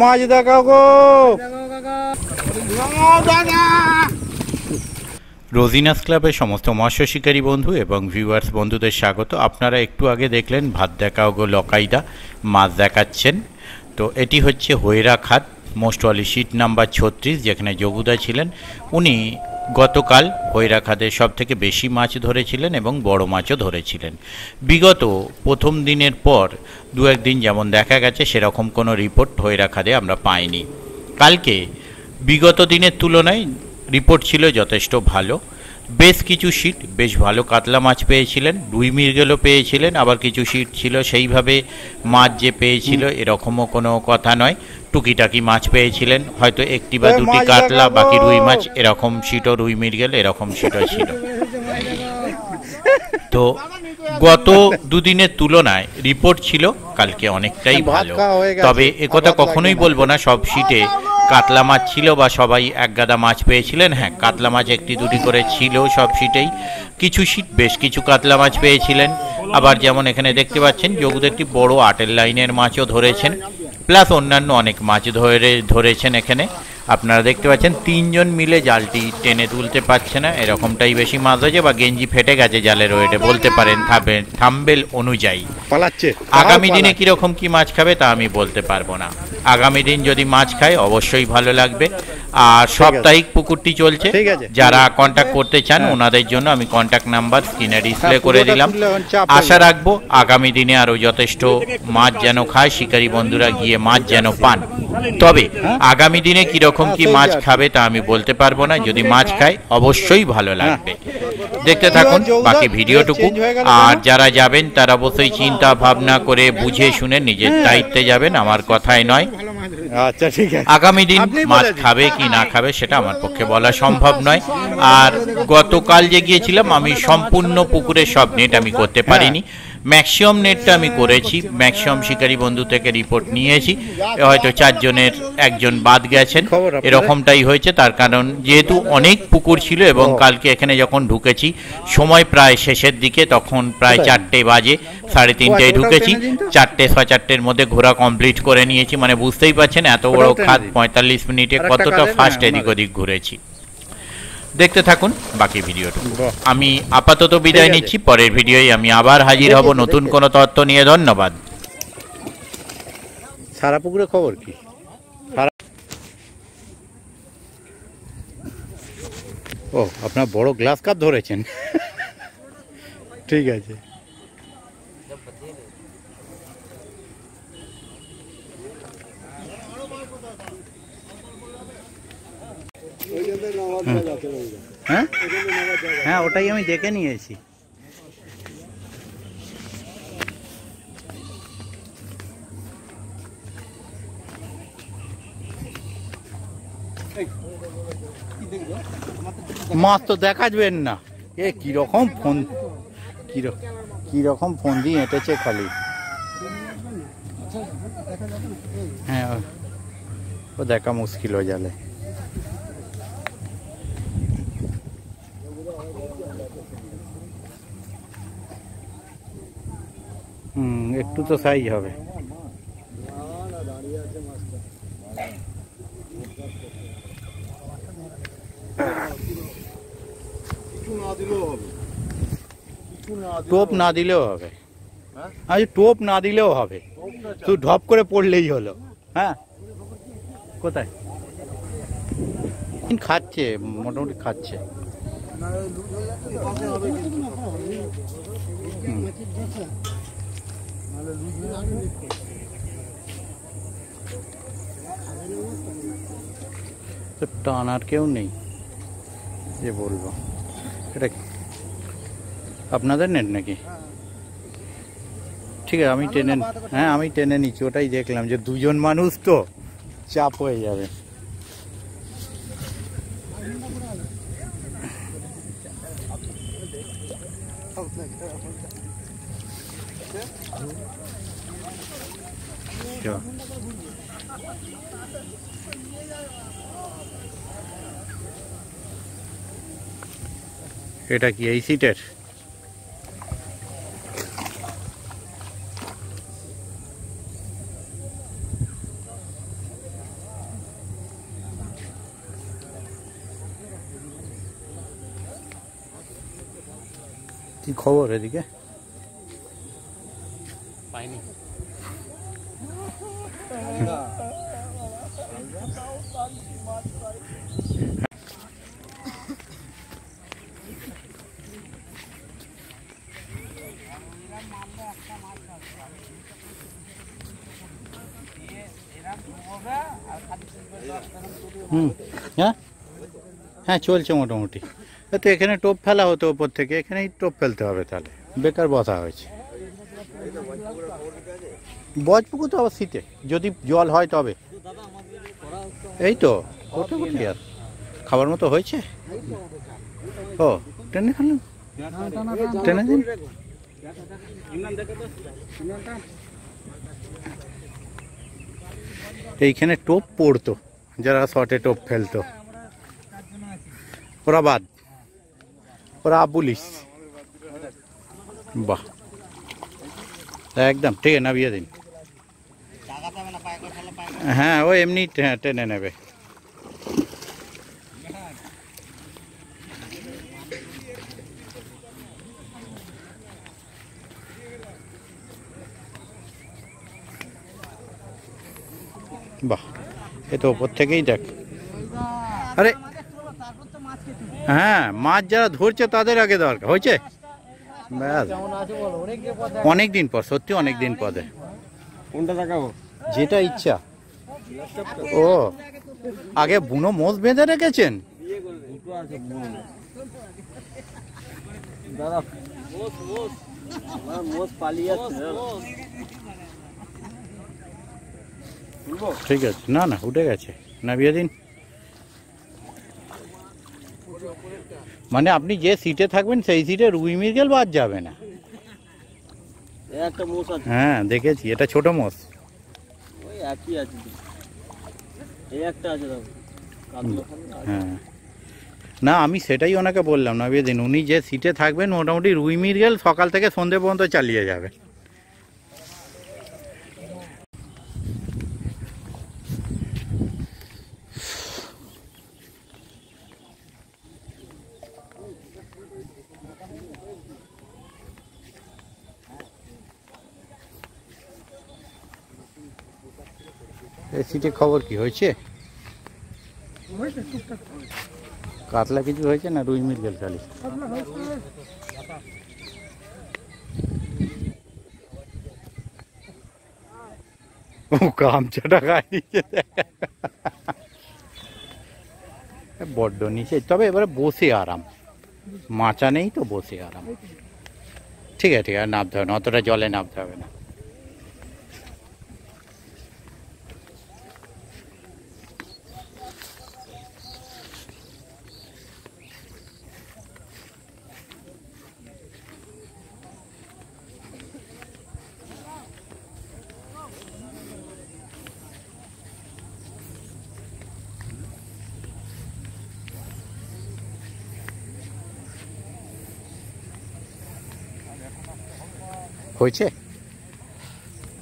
মাছ দেখাও গো। রোজিনাস ক্লাবের সমস্ত মৎস্য শিকারী বন্ধু এবং ভিউয়ার্স বন্ধুদের স্বাগত। আপনারা একটু আগে দেখলেন ভাত দেখাও গো লকাইদা মাছ দেখাচ্ছেন। তো এটি হচ্ছে হৈরা খাত মোস্টওয়ালি শীট নাম্বার 36, যেখানে যোগুদা ছিলেন। উনি গতকাল হৈরা খাদের সব থেকে বেশি মাছ ধরেছিলেন এবং বড় মাছও ধরেছিলেন। বিগত প্রথম দিনের পর দু একদিন যেমন দেখা গেছে সেরকম কোনো রিপোর্ট হৈরা খাদে আমরা পাইনি। কালকে বিগত দিনের তুলনায় রিপোর্ট ছিল যথেষ্ট ভালো। বেশ কিছু শিট বেশ ভালো কাতলা মাছ পেয়েছিলেন, রুই মৃগেলও পেয়েছিলেন, আবার কিছু শিট ছিল সেইভাবে মাছ যে পেয়েছিল এরকমও কোনো কথা নয়। টুকিটাকি মাছ পেয়েছিলেন, হয়তো একটি বা দুটি কাতলা, বাকি রুই মাছ, এরকম শিটও রুই মৃগেল এরকম শিটও ছিল। তো গত দুদিনের তুলনায় রিপোর্ট ছিল কালকে অনেকটাই ভালো। তবে একথা কখনোই বলবো না সব শিটে কাতলা মাছ ছিল বা সবাই এক গাদা মাছ পেয়েছিলেন। হ্যাঁ, কাতলা মাছ একটি দুটি করে ছিল সব শিটেই। কিছু শিট বেশ কিছু কাতলা মাছ পেয়েছিলেন। আবার যেমন এখানে দেখতে পাচ্ছেন যোগুদা একটি বড় আটের লাইনের মাছও ধরেছেন, প্লাস অন্যান্য অনেক মাছ ধরেছেন। এখানে আপনারা দেখতে পাচ্ছেন তিনজন মিলে জালটি টেনে তুলতে পারছে না, এরকমটাই বেশি মাছ হয়েছে, বা গেঞ্জি ফেটে গেছে জালের ওয়েটে বলতে পারেন থাম্বেল অনুযায়ী। আগামী দিনে কিরকম কি মাছ খাবে তা আমি বলতে পারবো না। আগামী দিন যদি মাছ খায় অবশ্যই ভালো লাগবে। আর সাপ্তাহিক পুকুরটি চলছে, যারা কন্ট্যাক্ট করতে চান ওনাদের জন্য আমি কন্ট্যাক্ট নাম্বার স্ক্রিনে ডিসপ্লে করে দিলাম। আশা রাখবো আগামী দিনে আরো যথেষ্ট মাছ যেন খায় শিকারী বন্ধুরা, গিয়ে মাছ যেন পান। তবে আগামী দিনে কিরকম কি মাছ খাবে তা আমি বলতে পারবো না। যদি মাছ খায় অবশ্যই ভালো লাগবে। দেখতে থাকুন বাকি ভিডিওটুকু। আর যারা যাবেন তারা অবশ্যই চিন্তা ভাবনা করে বুঝে শুনে নিজের দায়িত্বে যাবেন, আমার কথাই নয়। আচ্ছা ঠিক আছে, আগামী দিন মাছ খাবে কি না খাবে সেটা আমার পক্ষে বলা সম্ভব নয়। আর গতকাল যে গিয়েছিলাম আমি সম্পূর্ণ পুকুরের সব নেট আমি করতে পারিনি, ম্যাক্সিমাম নেটটা আমি করেছি। ম্যাক্সিমাম শিকারী বন্ধু থেকে রিপোর্ট নিয়েছি, হয়তো 4 জনের 1 জন বাদ গেছেন, এরকমটাই হয়েছে। তার কারণ যেহেতু অনেক পুকুর ছিল এবং কালকে এখানে যখন ঢুকেছি সময় প্রায় শেষের দিকে, তখন প্রায় 4টে বাজে, 3:30টায় ঢুকেছি, 4টে 4:30-এর মধ্যে ঘোরা কমপ্লিট করে নিয়েছি। মানে বুঝতেই পারছেন এত বড় খাত 45 মিনিটে কতটা ফাস্ট এদিক ওদিক ঘুরেছি। দেখতে থাকুন বাকি ভিডিওটুকু। আমি আপাতত বিদায় নিচ্ছি, পরের ভিডিওয় আমি আবার হাজির হব নতুন কোনো তথ্য নিয়ে। ধন্যবাদ। সারা পুকুরের খবর কি? ও, আপনার বড় গ্লাস কাপ ধরেছেন, ঠিক আছে। হ্যাঁ হ্যাঁ, ওটাই আমি দেখে নিয়েছি। মাছ তো দেখাবেন না, এ কিরকম ফোন, কিরকম ফোন দিয়ে এঁটেছে খালি। হ্যাঁ, ও দেখা মুশকিল হয়ে যাবে। একটু তো সাইজ হবে। টোপ না দিলেও হবে, টোপ না দিলেও হবে, তুই ঢপ করে পড়লেই হলো। হ্যাঁ, কোথায় খাচ্ছে, মোটামুটি খাচ্ছে। টানার কেউ নেই যে বলবো। এটা আপনাদের নেট নাকি? ঠিক আছে, আমি টেনে, হ্যাঁ আমি টেনে নিচ্ছি। ওটাই দেখলাম যে 2 জন মানুষ তো চাপ হয়ে যাবে। এটা কি এই সিটের? কি খবর এদিকে? পাইনি। হ্যাঁ হ্যাঁ, চলছে মোটামুটি। তো এখানে টোপ ফেলা হতো ওপর থেকে, এখানেই টোপ ফেলতে হবে, তাহলে বেকার বসা হয়েছে। বজপুকুর তো আবার শীতে যদি জল হয় তবে। এই তো ওটা কোথায় আর খাবার মতো হয়েছে। ও টেনে ফেলুন, টেনে দিন। এইখানে টোপ পড়তো, যারা শর্টে টোপ ফেলতো ওরা বাদ, ওরা পুলিশ। বাহ, একদম ঠিক আছে, নামিয়ে দিন। হ্যাঁ, ও এমনি টেনে নেবে। বাহ, এ তো ওপর থেকেই দেখ। আরে হ্যাঁ, মাছ যারা ধরছে তাদের আগে দরকার হয়েছে। ব্যাস, অনেক দিন পর, সত্যি অনেক দিন পরে। কোনটা দেখাবো? যেটা ইচ্ছা। ও আগে বুনো মোষ বেঁধে রেখেছেন? দাদা মোষ পালিয়ে যাচ্ছে। ঠিক আছে, না না উঠে গেছে, নামিয়ে দিন। মানে আপনি যে সিটে থাকবেন সেই সিটে রুই মৃগেল বাদ যাবে না। একটা মোষ আছে। হ্যাঁ দেখেছি, এটা ছোট মোষ। ওই একই আছে, এই একটা আছে দাদা। হ্যাঁ, না আমি সেটাই ওনাকে বললাম, নামিয়ে দিন। উনি যে সিটে থাকবেন মোটামুটি রুই মৃগেল সকাল থেকে সন্ধ্যে পর্যন্ত চালিয়ে যাবে। এই সিটে খবর কি হয়েছে? কাতলা কিছু হয়েছে না রুই মৃগেল খালি? ও গামছাটা গায়ে দিচ্ছে, বড্ড নিচে। তবে এবারে বসে আরাম, মাচা নেই তো, বসে আরাম। ঠিক আছে ঠিক আছে, নামতে হবে না, অতটা জলে নামতে হবে না। হয়েছে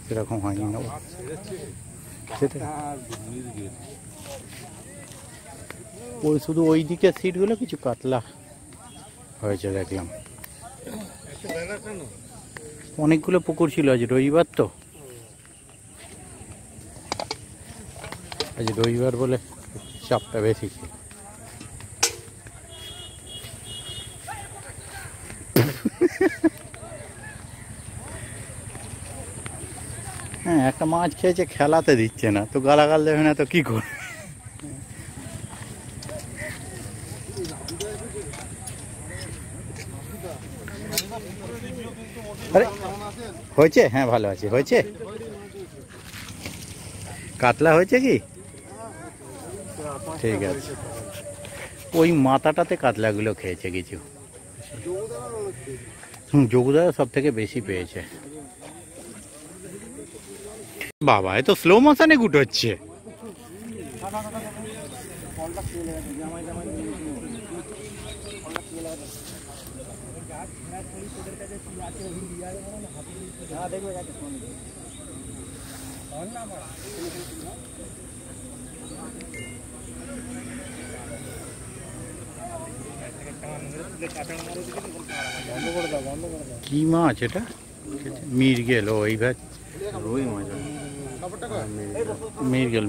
সেরকম হয়নি না, সেটা ওই শুধু ওই দিকের সিটগুলো কিছু কাতলা হয়েছে দেখলাম। অনেকগুলো পুকুর ছিল, আজ রবিবার তো, আজ রবিবার বলে চাপটা বেশি ছিল। হ্যাঁ, একটা মাছ খেয়েছে, খেলাতে দিচ্ছে না তো, গালাগাল দেবে না তো কি করে? আরে হয়েছে, হ্যাঁ ভালো আছে, হয়েছে। কাতলা হয়েছে কি? ঠিক আছে, ওই মাথাটাতে কাতলাগুলো খেয়েছে কিছু। যোগুদারা সব থেকে বেশি পেয়েছে। বাবা, এ তো স্লো মোশনে গুটোচ্ছে। কি মাছ এটা? মৃগেল। ও এইবার রুই মাছ। মৃগেল।